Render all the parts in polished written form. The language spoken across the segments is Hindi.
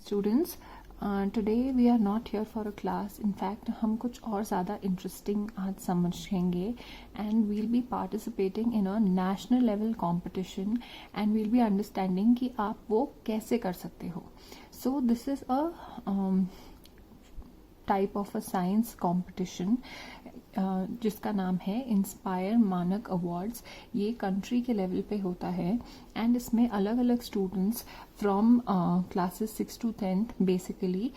Students, today we are not here for a class. In fact, हम कुछ और ज़्यादा interesting आज समझेंगे and we'll be participating in a national level competition and we'll be understanding कि आप वो कैसे कर सकते हो. So this is a type of a science competition जिसका नाम है इंस्पायर मानक अवार्ड्स. ये कंट्री के लेवल पे होता है एंड इसमें अलग अलग students from classes 6 to 10th basically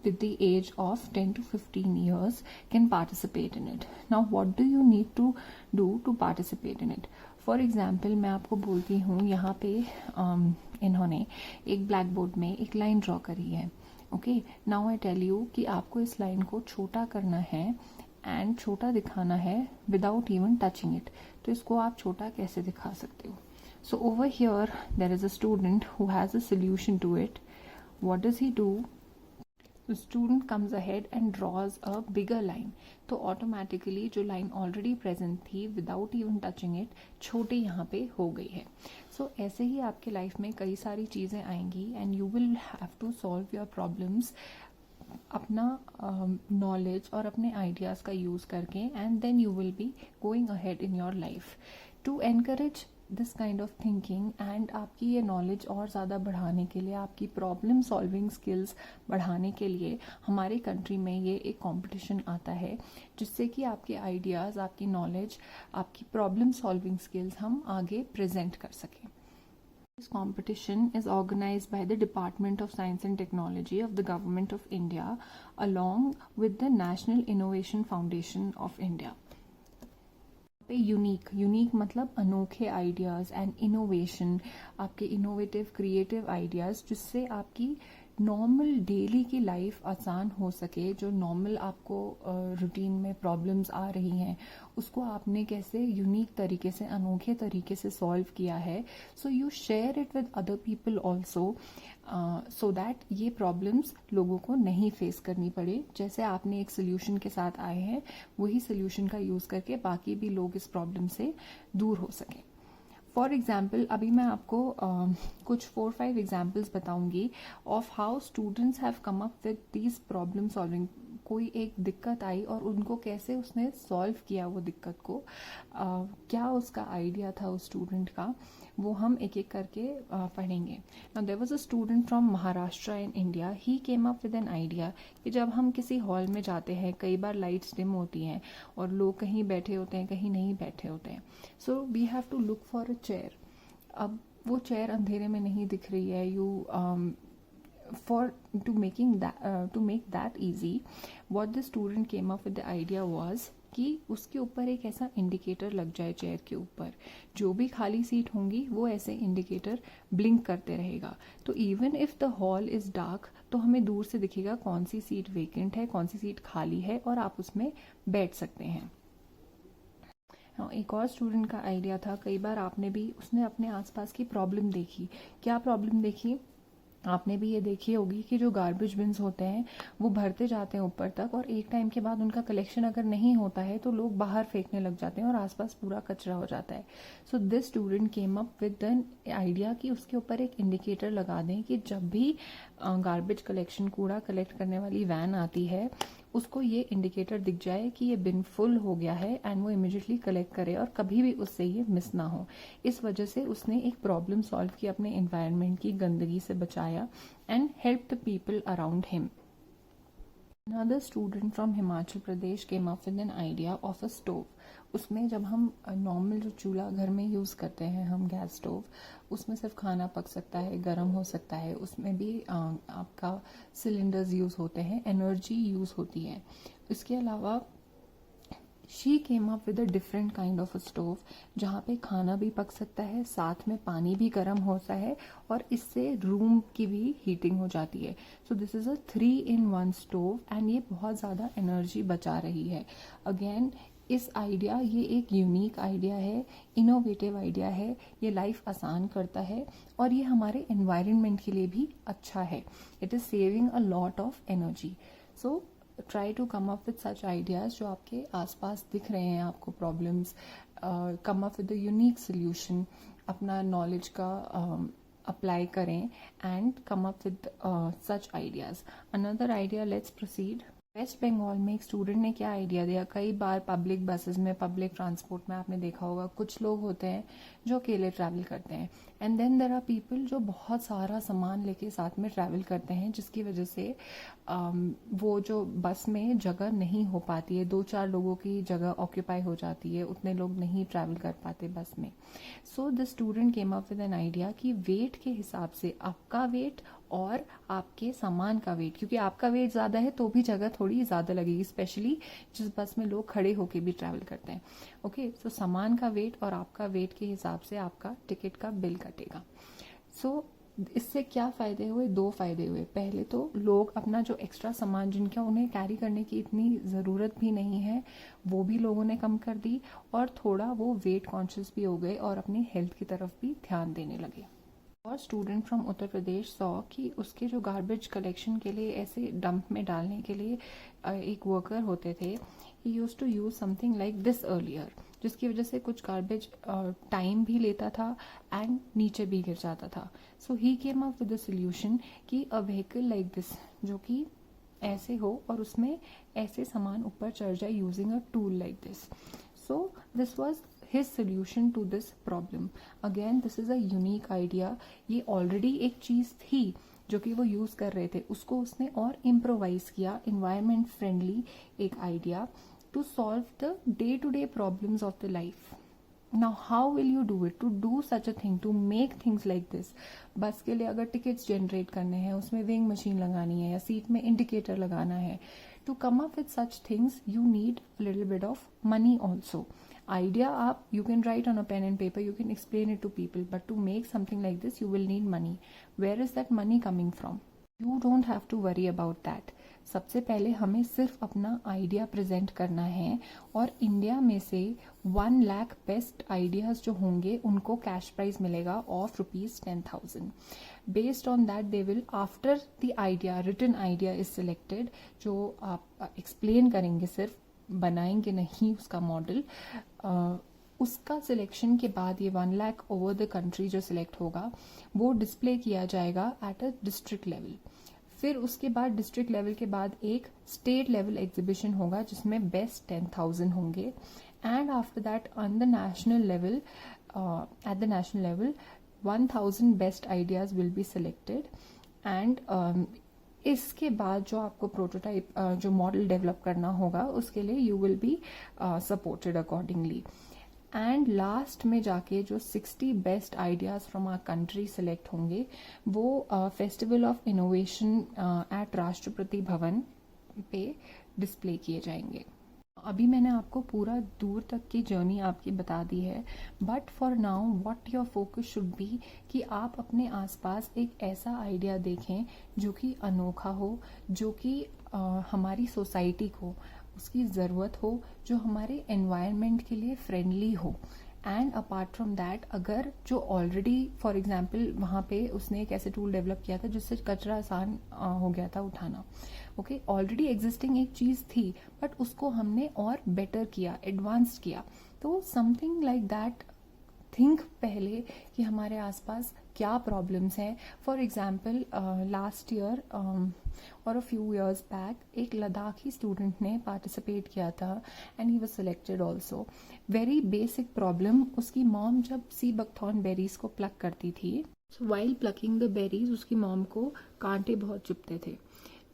with the age of 10 to 15 years can participate in it. Now what do you need to do to participate in it? For example, मैं आपको बोलती हूँ यहाँ पे इन्होंने एक ब्लैक बोर्ड में एक लाइन ड्रॉ करी है. Okay, now I tell you कि आपको इस लाइन को छोटा करना है एंड छोटा दिखाना है विदाउट इवन टचिंग इट. तो इसको आप छोटा कैसे दिखा सकते हो? So over here there is a student who has a solution to it. What does he do? The student comes ahead and draws a bigger line. तो ऑटोमेटिकली जो लाइन ऑलरेडी प्रेजेंट थी विदाउट इवन टचिंग इट छोटी यहाँ पे हो गई है. सो ऐसे ही आपके लाइफ में कई सारी चीज़ें आएंगी and you will have to solve your problems अपना नॉलेज और अपने आइडियाज़ का यूज़ करके and then you will be going ahead in your life. To encourage this kind of thinking and आपकी ये नॉलेज और ज़्यादा बढ़ाने के लिए, आपकी प्रॉब्लम सॉल्विंग स्किल्स बढ़ाने के लिए हमारे कंट्री में ये एक कंपटीशन आता है जिससे कि आपके आइडियाज़, आपकी नॉलेज, आपकी प्रॉब्लम सॉल्विंग स्किल्स हम आगे प्रेजेंट कर सकें. This competition is organized by the Department of Science and Technology of the Government of India along with the National Innovation Foundation of India. पे यूनिक मतलब अनोखे आइडियाज़ एंड इनोवेशन, आपके इनोवेटिव क्रिएटिव आइडियाज़ जिससे आपकी नॉर्मल डेली की लाइफ आसान हो सके. जो नॉर्मल आपको रूटीन में प्रॉब्लम्स आ रही हैं उसको आपने कैसे यूनिक तरीके से, अनोखे तरीके से सॉल्व किया है. So you share it with other people also so that ये प्रॉब्लम्स लोगों को नहीं फेस करनी पड़े. जैसे आपने एक सोल्यूशन के साथ आए हैं वही सोल्यूशन का यूज़ करके बाकी भी लोग इस प्रॉब्लम से दूर हो सकें. फॉर एग्जाम्पल अभी मैं आपको कुछ 4-5 एग्जाम्पल्स बताऊंगी of how students have come up with these problem solving. कोई एक दिक्कत आई और उनको कैसे उसने सॉल्व किया वो दिक्कत को, क्या उसका आइडिया था उस स्टूडेंट का, वो हम एक एक करके पढ़ेंगे. Now there was a student from Maharashtra in India. He came up with an idea कि जब हम किसी हॉल में जाते हैं कई बार लाइट्स डिम होती हैं और लोग कहीं बैठे होते हैं कहीं नहीं बैठे होते हैं. So we have to look for a chair. अब वो चेयर अंधेरे में नहीं दिख रही है. You to make that easy, what the student came up with the idea was कि उसके ऊपर एक ऐसा इंडिकेटर लग जाए चेयर के ऊपर. जो भी खाली सीट होंगी वो ऐसे इंडिकेटर ब्लिंक करते रहेगा. तो even if the hall is dark तो हमें दूर से दिखेगा कौन सी सीट वेकेंट है, कौन सी सीट खाली है और आप उसमें बैठ सकते हैं. एक और स्टूडेंट का आइडिया था, कई बार आपने भी, उसने अपने आसपास की प्रॉब्लम देखी. क्या प्रॉब्लम देखी? आपने भी ये देखी होगी कि जो गार्बेज बिन्स होते हैं वो भरते जाते हैं ऊपर तक और एक टाइम के बाद उनका कलेक्शन अगर नहीं होता है तो लोग बाहर फेंकने लग जाते हैं और आसपास पूरा कचरा हो जाता है. So this student came up with an idea कि उसके ऊपर एक इंडिकेटर लगा दें कि जब भी गार्बेज कलेक्शन, कूड़ा कलेक्ट करने वाली वैन आती है उसको ये इंडिकेटर दिख जाए कि ये बिन फुल हो गया है एंड वो इमिडिएटली कलेक्ट करे और कभी भी उससे ये मिस ना हो. इस वजह से उसने एक प्रॉब्लम सॉल्व की, अपने एनवायरनमेंट की गंदगी से बचाया and help the people around him. Another student from Himachal Pradesh came up with an idea of a stove. उसमें जब हम नॉर्मल जो चूल्हा घर में यूज़ करते हैं हम गैस स्टोव, उसमें सिर्फ खाना पक सकता है, गर्म हो सकता है. उसमें भी आपका सिलेंडर्स यूज़ होते हैं, एनर्जी यूज़ होती है. इसके अलावा she came up with a different kind of a stove जहाँ पे खाना भी पक सकता है, साथ में पानी भी गर्म होता है और इससे रूम की भी हीटिंग हो जाती है. So this is a 3-in-1 stove and ये बहुत ज़्यादा एनर्जी बचा रही है. अगेन इस आइडिया, ये एक यूनिक आइडिया है, इनोवेटिव आइडिया है, ये लाइफ आसान करता है और ये हमारे एनवायरनमेंट के लिए भी अच्छा है. It is saving a lot of energy. So try to come up with such ideas जो आपके आसपास दिख रहे हैं आपको problems. Come up with a unique solution. अपना नॉलेज का अप्लाई करें and come up with such ideas. Another idea, let's proceed. West Bengal में एक स्टूडेंट ने क्या आइडिया दिया. कई बार पब्लिक बसेस में, पब्लिक ट्रांसपोर्ट में आपने देखा होगा कुछ लोग होते हैं जो अकेले ट्रैवल करते हैं, and then there are people जो बहुत सारा सामान लेके साथ में ट्रैवल करते हैं, जिसकी वजह से वो जो बस में जगह नहीं हो पाती है, 2-4 लोगों की जगह ऑक्यूपाई हो जाती है, उतने लोग नहीं ट्रैवल कर पाते बस में. So the student came up with an idea कि वेट के हिसाब से आपका वेट और आपके सामान का वेट, क्योंकि आपका वेट ज़्यादा है तो भी जगह थोड़ी ज़्यादा लगेगी, स्पेशली जिस बस में लोग खड़े होके भी ट्रैवल करते हैं. ओके, सो सामान का वेट और आपका वेट के हिसाब से आपका टिकट का बिल कटेगा. सो इससे क्या फ़ायदे हुए? 2 फ़ायदे हुए. पहले तो लोग अपना जो एक्स्ट्रा सामान जिनका उन्हें कैरी करने की इतनी ज़रूरत भी नहीं है वो भी लोगों ने कम कर दी, और थोड़ा वो वेट कॉन्शियस भी हो गए और अपनी हेल्थ की तरफ भी ध्यान देने लगे. और student from Uttar Pradesh saw कि उसके जो गार्बेज कलेक्शन के लिए, ऐसे डंप में डालने के लिए एक वर्कर होते थे, he used to use something like this earlier, जिसकी वजह से कुछ गार्बेज टाइम भी लेता था एंड नीचे भी गिर जाता था. So he came up with the solution कि अ व्हीकल लाइक दिस, जो कि ऐसे हो और उसमें ऐसे सामान ऊपर चढ़ जाए using a tool like this. So this was his solution to this problem. Again, this is a unique idea. ये already एक चीज़ थी जो कि वो यूज़ कर रहे थे, उसको उसने और इम्प्रोवाइज किया, environment friendly एक idea to solve the day-to-day problems of the life. Now how will you do it? To do such a thing, to make things like this. बस के लिए अगर टिकट्स जनरेट करने हैं, उसमें वेइंग मशीन लगानी है या सीट में इंडिकेटर लगाना है, to come up with such things you need a little bit of money also. Idea आप, you can write on a pen and paper, you can explain it to people, but to make something like this you will need money. Where is that money coming from? You don't have to worry about that. सबसे पहले हमें सिर्फ अपना आइडिया प्रेजेंट करना है, और इंडिया में से 1 लाख बेस्ट आइडियाज जो होंगे उनको कैश प्राइज मिलेगा of ₹10,000. Based on that they will, after the idea, written idea is selected, जो आप एक्सप्लेन करेंगे, सिर्फ बनाएंगे नहीं उसका मॉडल, उसका सिलेक्शन के बाद ये 1 लाख ओवर द कंट्री जो सिलेक्ट होगा वो डिस्प्ले किया जाएगा एट अ डिस्ट्रिक्ट लेवल. फिर उसके बाद डिस्ट्रिक्ट लेवल के बाद एक स्टेट लेवल एग्जीबिशन होगा जिसमें बेस्ट 10,000 होंगे, and after that on the national level, at the national level 1,000 best ideas will be selected. And इसके बाद जो आपको प्रोटोटाइप, जो मॉडल डेवलप करना होगा, उसके लिए you will be supported accordingly. And last में जाके जो 60 best ideas from our country select होंगे वो festival of innovation eight Rashtrapati Bhavan पे डिस्प्ले किए जाएंगे. अभी मैंने आपको पूरा दूर तक की जर्नी आपकी बता दी है, but for now what your focus should be कि आप अपने आसपास एक ऐसा आइडिया देखें जो कि अनोखा हो, जो कि हमारी सोसाइटी को उसकी ज़रूरत हो, जो हमारे एनवायरनमेंट के लिए फ्रेंडली हो. एंड अपार्ट फ्रॉम दैट, अगर जो ऑलरेडी, फॉर एग्जाम्पल वहाँ पे उसने एक ऐसे टूल डेवलप किया था जिससे कचरा आसान हो गया था उठाना. ओके, ऑलरेडी एग्जिस्टिंग एक चीज़ थी बट उसको हमने और बेटर किया, एडवांस्ड किया. तो समथिंग लाइक दैट, थिंक पहले कि हमारे आसपास क्या प्रॉब्लम्स हैं. फॉर एग्जाम्पल लास्ट ईयर और अ फ्यू ईयर्स बैक एक लद्दाखी स्टूडेंट ने पार्टिसिपेट किया था and he was selected also. Very basic problem, उसकी मॉम जब सी बकथॉर्न बेरीज को प्लक करती थी, वाइल प्लकिंग द बेरीज उसकी मॉम को कांटे बहुत चुभते थे,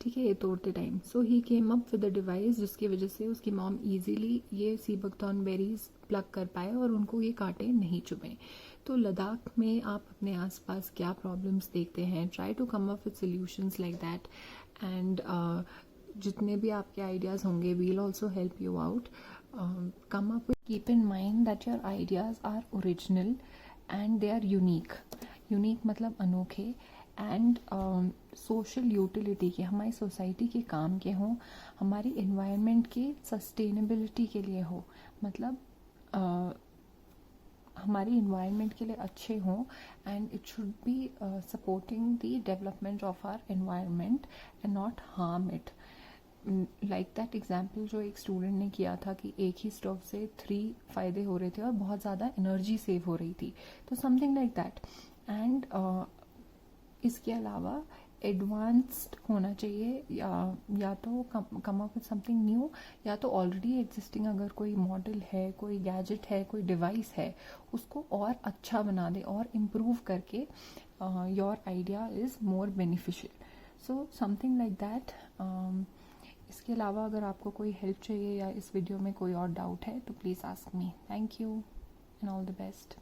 ठीक है, ये तोड़ते time. So he came up with a device जिसकी वजह से उसकी मॉम इजीली ये सी बकथॉर्न बेरीज प्लक कर पाए और उनको ये कांटे नहीं चुभे. तो लद्दाख में आप अपने आसपास क्या प्रॉब्लम्स देखते हैं, try to come up with solutions like that. And जितने भी आपके आइडियाज़ होंगे, we'll also help you out. Come up with, keep in mind that your ideas are original and they are unique. Unique मतलब अनोखे, एंड सोशल यूटिलिटी के, हमारी सोसाइटी के काम के हों, हमारी एनवायरनमेंट के सस्टेनेबिलिटी के लिए हो, मतलब हमारी इन्वायरमेंट के लिए अच्छे हों, and it should be supporting the development of our environment and not harm it. Like that example जो एक स्टूडेंट ने किया था कि एक ही स्टोव से 3 फायदे हो रहे थे और बहुत ज़्यादा एनर्जी सेव हो रही थी. तो समथिंग लाइक दैट. एंड इसके अलावा एडवांस्ड होना चाहिए, या तो कम अप विद समथिंग न्यू, या तो ऑलरेडी एग्जिस्टिंग अगर कोई मॉडल है, कोई गैजेट है, कोई डिवाइस है, उसको और अच्छा बना दे और इम्प्रूव करके your idea is more beneficial. So something like that. इसके अलावा अगर आपको कोई हेल्प चाहिए या इस वीडियो में कोई और डाउट है तो please ask me. Thank you and all the best.